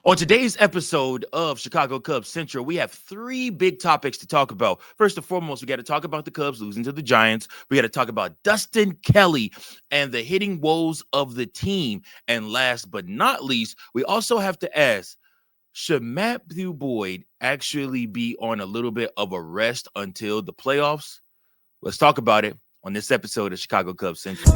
On today's episode of Chicago Cubs Central, we have three big topics to talk about. First and foremost, we got to talk about the Cubs losing to the Giants. We got to talk about Dustin Kelly and the hitting woes of the team. And last but not least, we also have to ask, should Matthew Boyd actually be on a little bit of a rest until the playoffs? Let's talk about it on this episode of Chicago Cubs Central.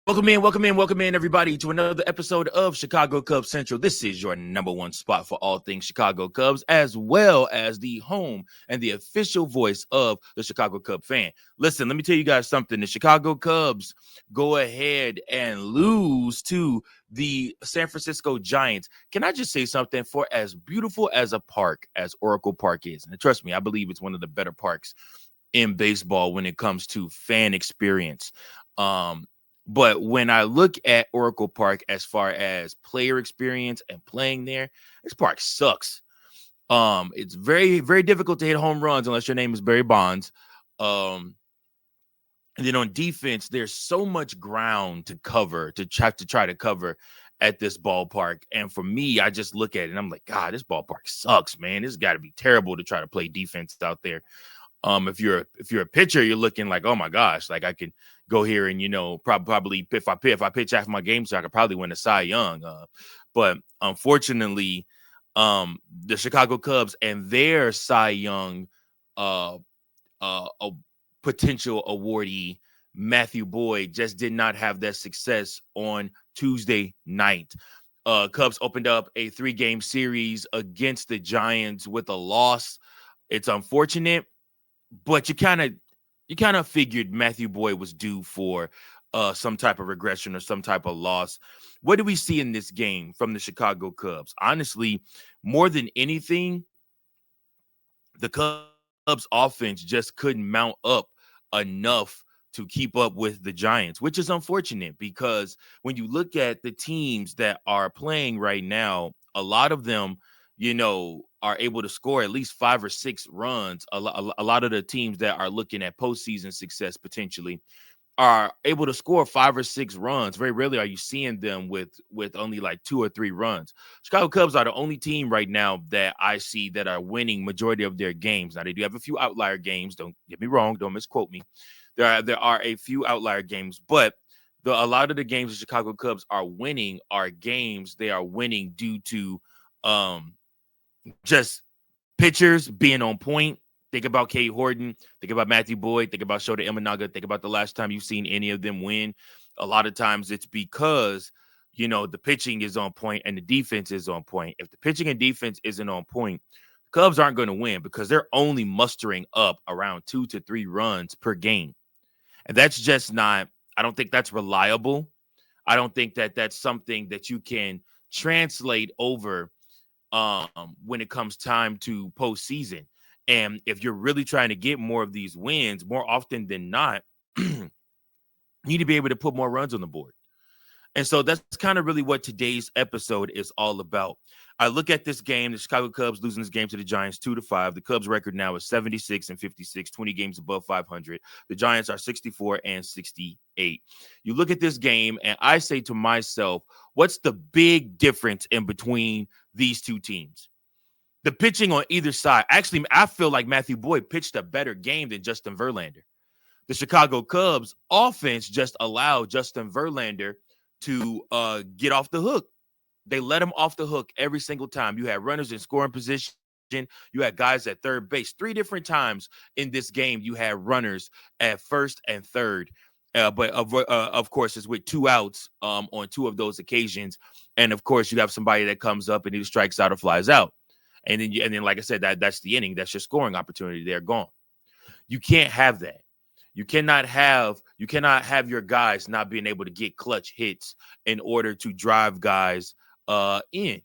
Welcome in, everybody, to another episode of Chicago Cubs Central. This is your number one spot for all things Chicago Cubs, as well as the home and the official voice of the Chicago Cub fan. Listen, let me tell you guys something. The Chicago Cubs go ahead and lose to the San Francisco Giants. Can I just say something? For as beautiful as a park as Oracle Park is, and trust me, I believe it's one of the better parks in baseball when it comes to fan experience. But when I look at Oracle Park as far as player experience and playing there, this park sucks. It's very, very difficult to hit home runs unless your name is Barry Bonds. And then on defense, there's so much ground to cover to try to cover at this ballpark. And for me, I just look at it and I'm like, God, this ballpark sucks, man. This got to be terrible to try to play defense out there. If you're a pitcher, you're looking like, oh my gosh, like I can go here and probably if I pitch half my game, so I could probably win a Cy Young. But unfortunately, the Chicago Cubs and their Cy Young a potential awardee, Matthew Boyd, just did not have that success on Tuesday night. Cubs opened up a 3-game series against the Giants with a loss. It's unfortunate, but you kind of figured Matthew Boyd was due for some type of regression or some type of loss. What do we see in this game from the Chicago Cubs? Honestly, more than anything, the Cubs offense just couldn't mount up enough to keep up with the Giants, which is unfortunate because when you look at the teams that are playing right now, a lot of them, are able to score at least 5 or 6 runs. A lot of the teams that are looking at postseason success potentially are able to score 5 or 6 runs. Very rarely are you seeing them with only like 2 or 3 runs. Chicago Cubs are the only team right now that I see that are winning majority of their games. Now, they do have a few outlier games. Don't get me wrong. Don't misquote me. There are a few outlier games, but a lot of the games the Chicago Cubs are winning are games they are winning due to just pitchers being on point. Think about Kate Horton. Think about Matthew Boyd. Think about Shota Imanaga. Think about the last time you've seen any of them win. A lot of times it's because, the pitching is on point and the defense is on point. If the pitching and defense isn't on point, the Cubs aren't going to win because they're only mustering up around 2 to 3 runs per game. And that's just not, I don't think that's reliable. I don't think that that's something that you can translate over when it comes time to postseason. And if you're really trying to get more of these wins, more often than not, you need to be able to put more runs on the board. And so that's kind of really what today's episode is all about. I look at this game, the Chicago Cubs losing this game to the Giants 2-5. The Cubs record now is 76-56, 20 games above 500. The Giants are 64-68. You look at this game and I say to myself, what's the big difference in between these two teams? The pitching on either side. Actually, I feel like Matthew Boyd pitched a better game than Justin Verlander. The Chicago Cubs offense just allowed Justin Verlander to get off the hook. They let him off the hook every single time. You had runners in scoring position. You had guys at third base. 3 different times in this game, you had runners at first and third. But of course, it's with 2 outs on 2 of those occasions. And of course, you have somebody that comes up and either strikes out or flies out. And then, like I said, that's the inning. That's your scoring opportunity. They're gone. You can't have that. You cannot have your guys not being able to get clutch hits in order to drive guys in.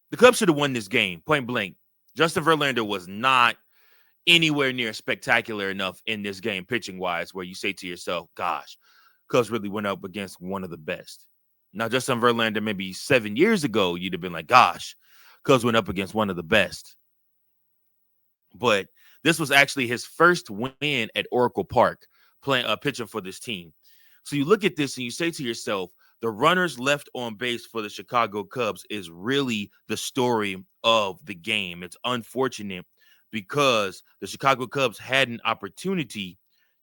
The Cubs should have won this game, point blank. Justin Verlander was not anywhere near spectacular enough in this game, pitching wise, where you say to yourself, "Gosh, Cubs really went up against one of the best. Now, Justin Verlander, maybe 7 years ago, you'd have been like, gosh, Cubs went up against one of the best. But this was actually his first win at Oracle Park, playing pitching for this team. So you look at this and you say to yourself, the runners left on base for the Chicago Cubs is really the story of the game. It's unfortunate because the Chicago Cubs had an opportunity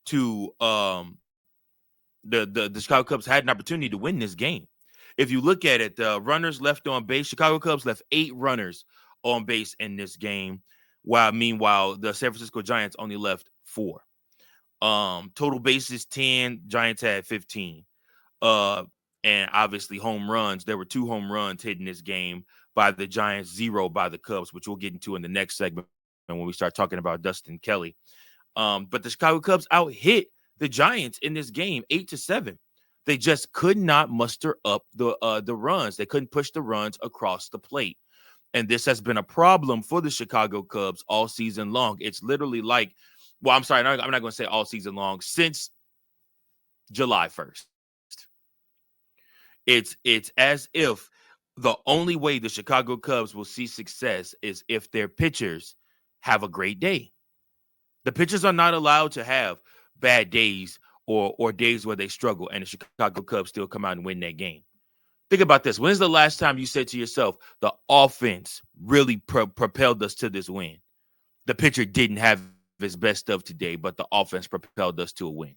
to the Chicago Cubs had an opportunity to win this game. If you look at it, the runners left on base, Chicago Cubs left 8 runners on base in this game, while meanwhile the San Francisco Giants only left 4. Total bases 10, Giants had 15. And obviously home runs. There were 2 home runs hit in this game by the Giants, 0 by the Cubs, which we'll get into in the next segment when we start talking about Dustin Kelly. But the Chicago Cubs out hit the Giants in this game 8-7. They just could not muster up the runs. They couldn't push the runs across the plate. And this has been a problem for the Chicago Cubs all season long. It's literally like, well, I'm sorry, I'm not going to say all season long, since July 1st. It's as if the only way the Chicago Cubs will see success is if their pitchers have a great day. The pitchers are not allowed to have bad days or days where they struggle, and the Chicago Cubs still come out and win that game. Think about this. When's the last time you said to yourself, the offense really propelled us to this win? The pitcher didn't have his best stuff today, but the offense propelled us to a win.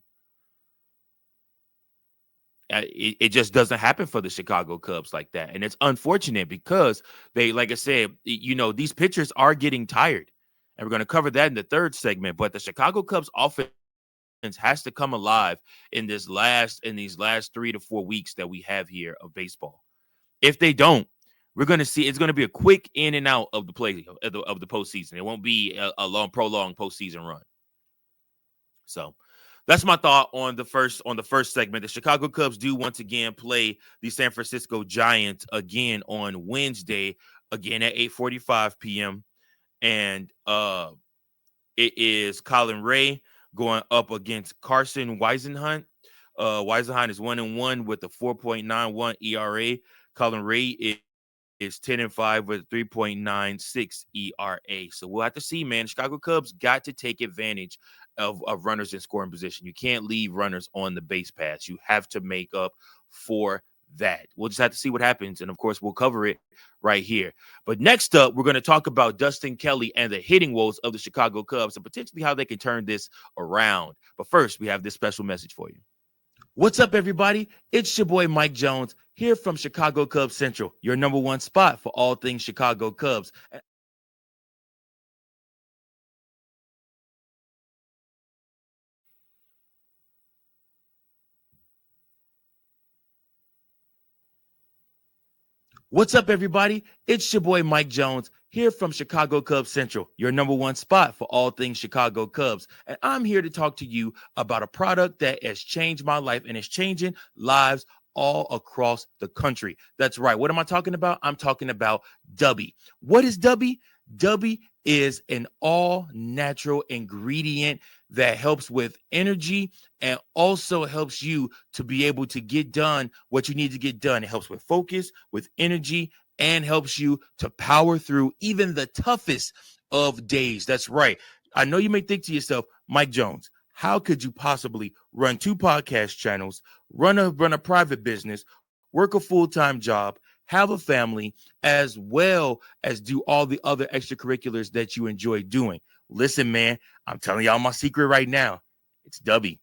It just doesn't happen for the Chicago Cubs like that. And it's unfortunate because they, like I said, these pitchers are getting tired. And we're going to cover that in the third segment. But the Chicago Cubs offense has to come alive in these last 3 to 4 weeks that we have here of baseball. If they don't, we're going to see it's going to be a quick in and out of the play of the postseason. It won't be a long, prolonged postseason run. So that's my thought on the first segment. The Chicago Cubs do once again play the San Francisco Giants again on Wednesday, again at 8:45 p.m. And it is Colin Ray going up against Carson Weisenhunt. Weisenhunt is 1-1 with a 4.91 ERA. Colin Ray is 10-5 with 3.96 ERA. So we'll have to see, man. Chicago Cubs got to take advantage of runners in scoring position. You can't leave runners on the base paths. You have to make up for that. We'll just have to see what happens. And of course, we'll cover it right here. But next up, we're going to talk about Dustin Kelly and the hitting woes of the Chicago Cubs and potentially how they can turn this around. But first, we have this special message for you. What's up, everybody? It's your boy, Mike Jones, here from Chicago Cubs Central, your number one spot for all things Chicago Cubs. What's up, everybody? It's your boy, Mike Jones, here from Chicago Cubs Central, your number one spot for all things Chicago Cubs. And I'm here to talk to you about a product that has changed my life and is changing lives all across the country. That's right. What am I talking about? I'm talking about Dubby. What is Dubby? Dubby is an all-natural ingredient that helps with energy and also helps you to be able to get done what you need to get done. It helps with focus, with energy, and helps you to power through even the toughest of days. That's right. I know you may think to yourself, Mike Jones, how could you possibly run 2 podcast channels, run a private business, work a full-time job, have a family, as well as do all the other extracurriculars that you enjoy doing? Listen, man, I'm telling y'all my secret right now. It's Dubby.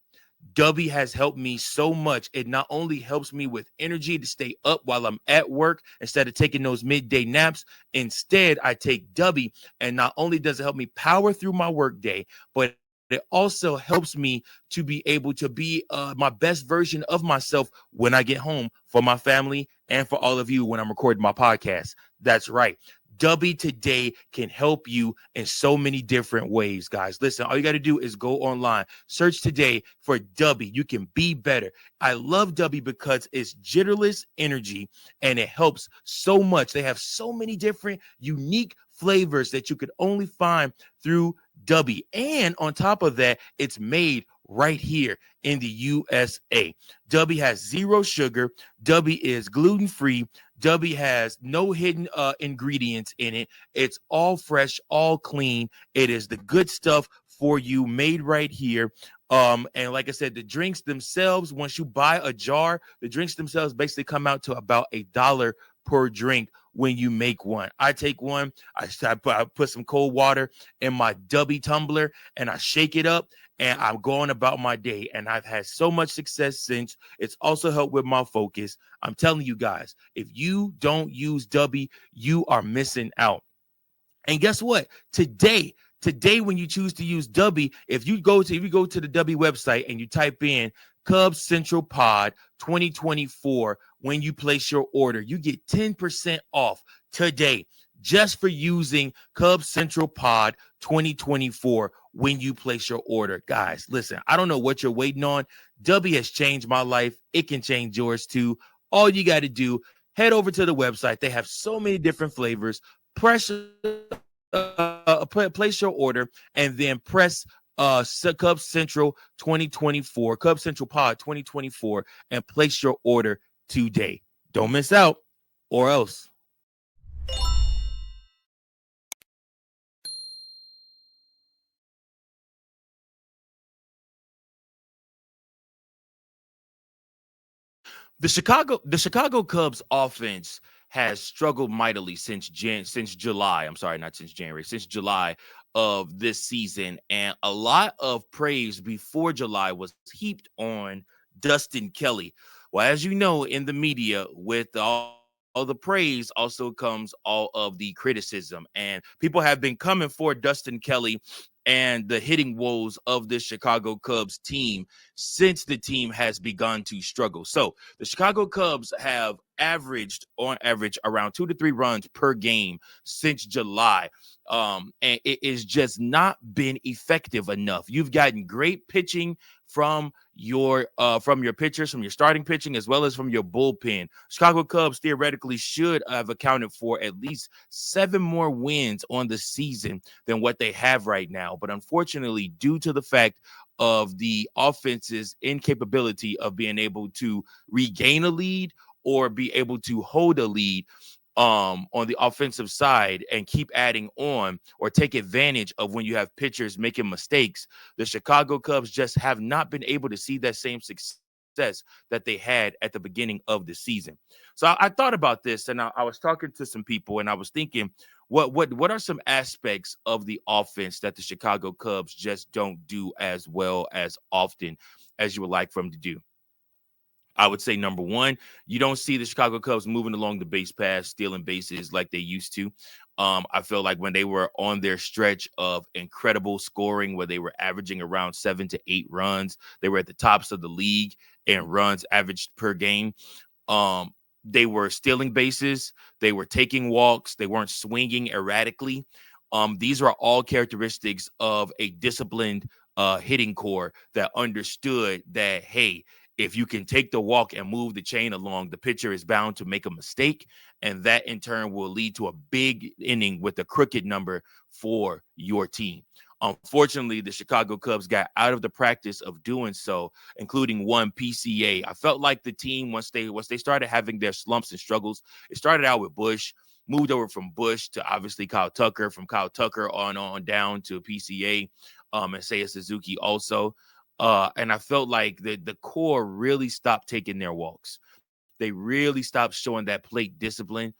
Dubby has helped me so much. It not only helps me with energy to stay up while I'm at work instead of taking those midday naps. Instead, I take Dubby, and not only does it help me power through my work day, but it also helps me to be able to be my best version of myself when I get home for my family and for all of you when I'm recording my podcast. That's right. Dubby today can help you in so many different ways, guys. Listen, all you got to do is go online, search today for Dubby. You can be better. I love Dubby because it's jitterless energy and it helps so much. They have so many different unique flavors that you could only find through Dubby. And on top of that, it's made right here in the USA. Dubby has zero sugar. Dubby is gluten free. Dubby has no hidden ingredients in it. It's all fresh, all clean. It is the good stuff for you, made right here. And like I said, the drinks themselves, once you buy a jar, the drinks themselves basically come out to about $1 per drink when you make one. I take one, I put some cold water in my Dubby tumbler and I shake it up and I'm going about my day. And I've had so much success since. It's also helped with my focus. I'm telling you guys, if you don't use Dubby, you are missing out. And guess what? Today, when you choose to use Dubby, if you go to the Dubby website and you type in Cubs Central Pod 2024, when you place your order, you get 10% off today just for using Cubs Central Pod 2024 when you place your order. Guys, listen, I don't know what you're waiting on. Dubby has changed my life. It can change yours too. All you got to do, head over to the website. They have so many different flavors. Press place your order and then press Cubs Central 2024, Cubs Central Pod 2024, and place your order today. Don't miss out, or else. The Chicago Cubs offense has struggled mightily since July. I'm sorry, not since January, since July of this season, and a lot of praise before July was heaped on Dustin Kelly. Well, as you know, in the media, with all the praise also comes all of the criticism, and people have been coming for Dustin Kelly and the hitting woes of the Chicago Cubs team since the team has begun to struggle. So the Chicago Cubs have averaged, on average, around 2 to 3 runs per game since July. And it is just not been effective enough. You've gotten great pitching from your pitchers, from your starting pitching, as well as from your bullpen. Chicago Cubs theoretically should have accounted for at least 7 more wins on the season than what they have right now. But unfortunately, due to the fact of the offense's incapability of being able to regain a lead or be able to hold a lead on the offensive side and keep adding on or take advantage of when you have pitchers making mistakes, the Chicago Cubs just have not been able to see that same success that they had at the beginning of the season. So I thought about this, and I was talking to some people, and I was thinking, what are some aspects of the offense that the Chicago Cubs just don't do as well as often as you would like for them to do? I would say number one, you don't see the Chicago Cubs moving along the base paths, stealing bases like they used to. I feel like when they were on their stretch of incredible scoring, where they were averaging around 7 to 8 runs, they were at the tops of the league in runs averaged per game. Um, they were stealing bases, they were taking walks, they weren't swinging erratically. These are all characteristics of a disciplined hitting core that understood that, hey, if you can take the walk and move the chain along, the pitcher is bound to make a mistake. And that in turn will lead to a big inning with a crooked number for your team. Unfortunately, the Chicago Cubs got out of the practice of doing so, including one PCA. I felt like the team, once they started having their slumps and struggles, it started out with Bush, moved over from Bush to obviously Kyle Tucker, from Kyle Tucker on down to PCA, and Seiya Suzuki also. And I felt like the core really stopped taking their walks. They really stopped showing that plate discipline.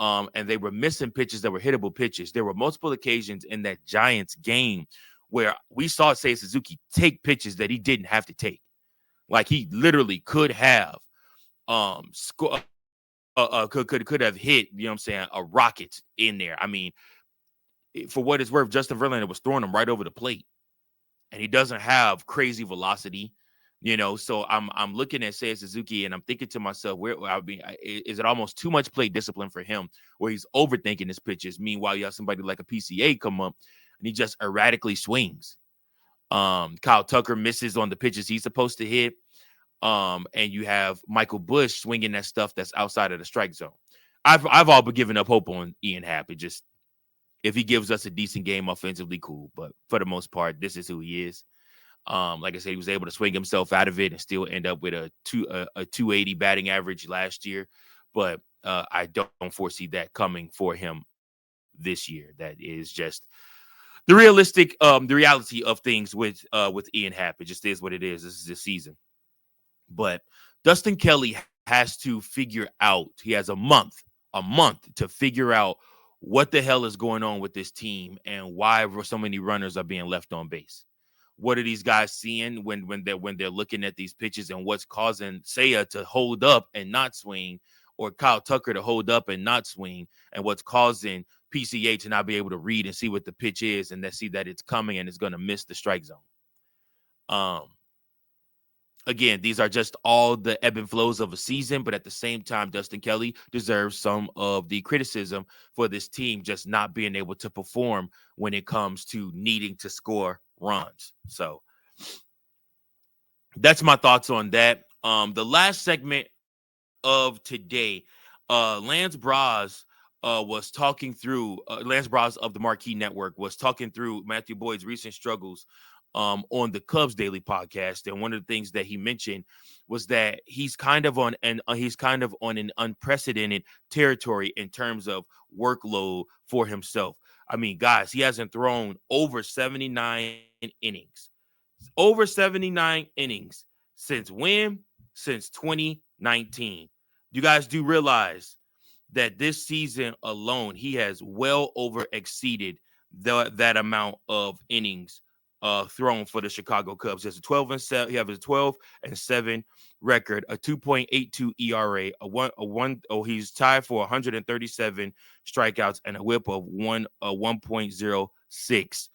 And they were missing pitches that were hittable pitches. There were multiple occasions in that Giants game where we saw Seiya Suzuki take pitches that he didn't have to take. Like he literally could have could have hit, you know what I'm saying, a rocket in there. I mean, for what it's worth, Justin Verlander was throwing him right over the plate, and he doesn't have crazy velocity, So I'm looking at Seiya Suzuki, and I'm thinking to myself, is it almost too much plate discipline for him, where he's overthinking his pitches? Meanwhile, you have somebody like a PCA come up, and he just erratically swings. Kyle Tucker misses on the pitches he's supposed to hit, and you have Michael Bush swinging that stuff that's outside of the strike zone. I've all but given up hope on Ian Happ. It just, if he gives us a decent game offensively, cool. But for the most part, this is who he is. Like I said, he was able to swing himself out of it and still end up with a 280 batting average last year. But I don't foresee that coming for him this year. That is just the reality of things with Ian Happ. It just is what it is. This is the season. But Dustin Kelly has to figure out. He has a month to figure out what the hell is going on with this team and why so many runners are being left on base. What are these guys seeing when they're looking at these pitches, and what's causing Seiya to hold up and not swing, or Kyle Tucker to hold up and not swing, and what's causing PCA to not be able to read and see what the pitch is and then see that it's coming and it's going to miss the strike zone. Again, these are just all the ebb and flows of a season, but at the same time, Dustin Kelly deserves some of the criticism for this team just not being able to perform when it comes to needing to score runs. So that's my thoughts on that. The last segment of today, Lance Braz was talking through, Lance Braz of the Marquee Network was talking through Matthew Boyd's recent struggles on the Cubs Daily podcast, and one of the things that he mentioned was that he's kind of on an unprecedented territory in terms of workload for himself. I mean, guys, he hasn't thrown over 79 innings. Over 79 innings since when? Since 2019. You guys do realize that this season alone, he has well over exceeded that amount of innings thrown for the Chicago Cubs. He has a 12-7. He has a 12-7 record, a 2.82 ERA, he's tied for 137 strikeouts and a WHIP of 1.06.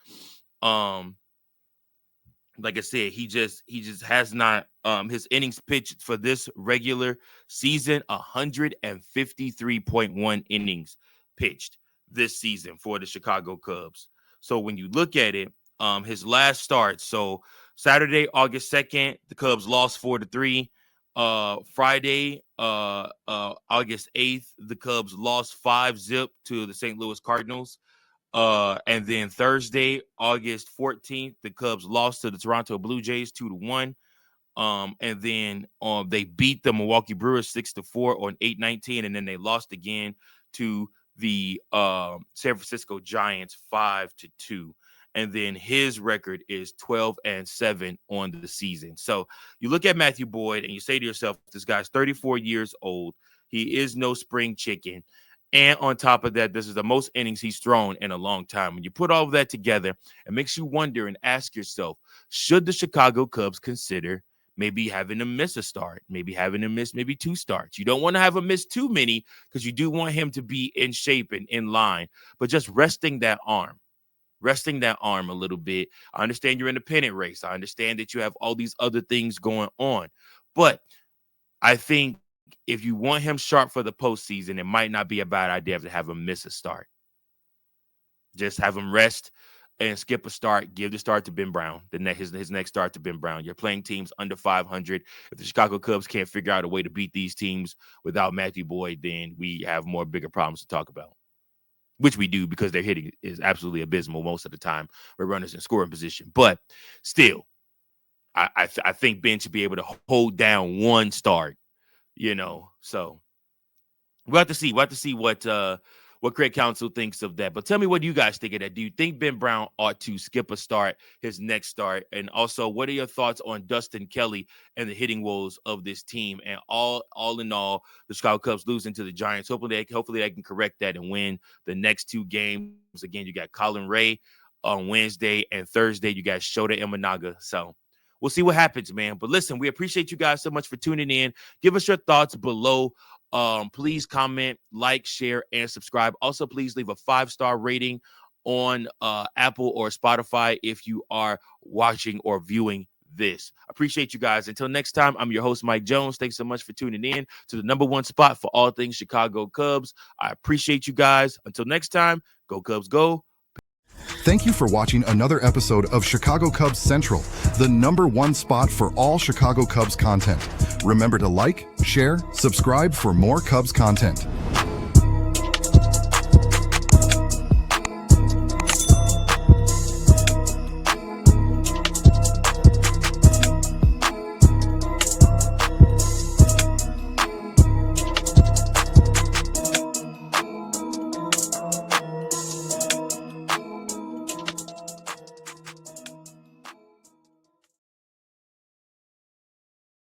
Like I said, he just has not his innings pitched for this regular season, 153.1 innings pitched this season for the Chicago Cubs. So when you look at it, his last start, so Saturday, August 2nd, the Cubs lost 4-3. Friday, August 8th, the Cubs lost 5-0 to the St. Louis Cardinals. And then Thursday, August 14th, the Cubs lost to the Toronto Blue Jays 2-1. And then they beat the Milwaukee Brewers 6-4 on 8/19, and then they lost again to the San Francisco Giants 5-2. And then his record is 12-7 on the season. So you look at Matthew Boyd and you say to yourself, this guy's 34 years old. He is no spring chicken. And on top of that, this is the most innings he's thrown in a long time. When you put all of that together, it makes you wonder and ask yourself, should the Chicago Cubs consider maybe having him miss a start, maybe having him miss maybe 2 starts? You don't want to have him miss too many because you do want him to be in shape and in line, but just resting that arm a little bit. I understand you're in the pennant race. I understand that you have all these other things going on, but I think if you want him sharp for the postseason, it might not be a bad idea to have him miss a start. Just have him rest and skip a start. Give the start to Ben Brown, his next start to Ben Brown. You're playing teams under 500. If the Chicago Cubs can't figure out a way to beat these teams without Matthew Boyd, then we have bigger problems to talk about, which we do because their hitting is absolutely abysmal most of the time. We're runners in scoring position. But still, I think Ben should be able to hold down one start. So we'll have to see. What Craig Counsell thinks of that. But tell me, what do you guys think of that? Do you think Ben Brown ought to skip a start, his next start? And also, what are your thoughts on Dustin Kelly and the hitting woes of this team? And all in all, the Chicago Cubs losing to the Giants. Hopefully they can correct that and win the next 2 games. Again, you got Colin Ray on Wednesday, and Thursday you got Shota Imanaga. So we'll see what happens, man. But listen, we appreciate you guys so much for tuning in. Give us your thoughts below. Please comment, like, share, and subscribe. Also, please leave a 5-star rating on Apple or Spotify if you are watching or viewing this. Appreciate you guys. Until next time, I'm your host, Mike Jones. Thanks so much for tuning in to the #1 spot for all things Chicago Cubs. I appreciate you guys. Until next time, go Cubs, go. Thank you for watching another episode of Chicago Cubs Central, the #1 spot for all Chicago Cubs content. Remember to like, share, subscribe for more Cubs content.